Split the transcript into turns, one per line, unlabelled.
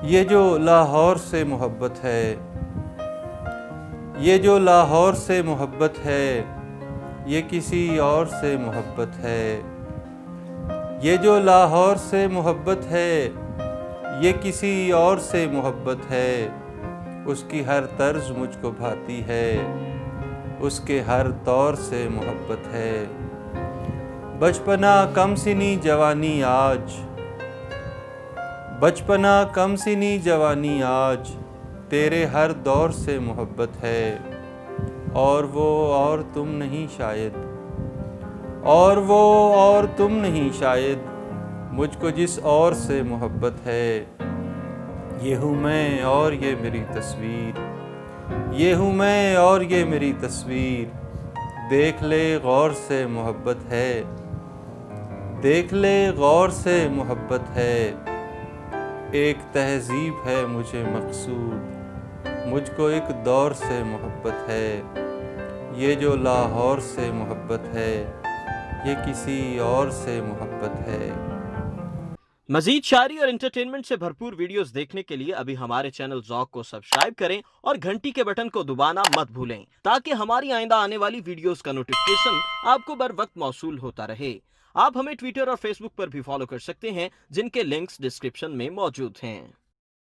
یہ جو لاہور سے محبت ہے، یہ جو لاہور سے محبت ہے، یہ کسی اور سے محبت ہے۔ یہ جو لاہور سے محبت ہے، یہ کسی اور سے محبت ہے۔ اس کی ہر طرز مجھ کو بھاتی ہے، اس کے ہر طور سے محبت ہے۔ بچپنا کم سنی جوانی آج، بچپنا کم سنی جوانی آج، تیرے ہر دور سے محبت ہے۔ اور وہ اور تم نہیں شاید، اور وہ اور تم نہیں شاید، مجھ کو جس اور سے محبت ہے۔ یہ ہوں میں اور یہ میری تصویر، یہ ہوں میں اور یہ میری تصویر، دیکھ لے غور سے محبت ہے، دیکھ لے غور سے محبت ہے۔ ایک تہذیب ہے مجھے مقصود، مجھ کو ایک دور سے محبت ہے۔ یہ جو لاہور سے محبت ہے، یہ کسی اور سے محبت ہے۔
مزید شاعری اور انٹرٹینمنٹ سے بھرپور ویڈیوز دیکھنے کے لیے ابھی ہمارے چینل ذوق کو سبسکرائب کریں اور گھنٹی کے بٹن کو دبانا مت بھولیں تاکہ ہماری آئندہ آنے والی ویڈیوز کا نوٹیفیکیشن آپ کو بر وقت موصول ہوتا رہے۔ آپ ہمیں ٹویٹر اور فیس بک پر بھی فالو کر سکتے ہیں، جن کے لنکس ڈسکرپشن میں موجود ہیں۔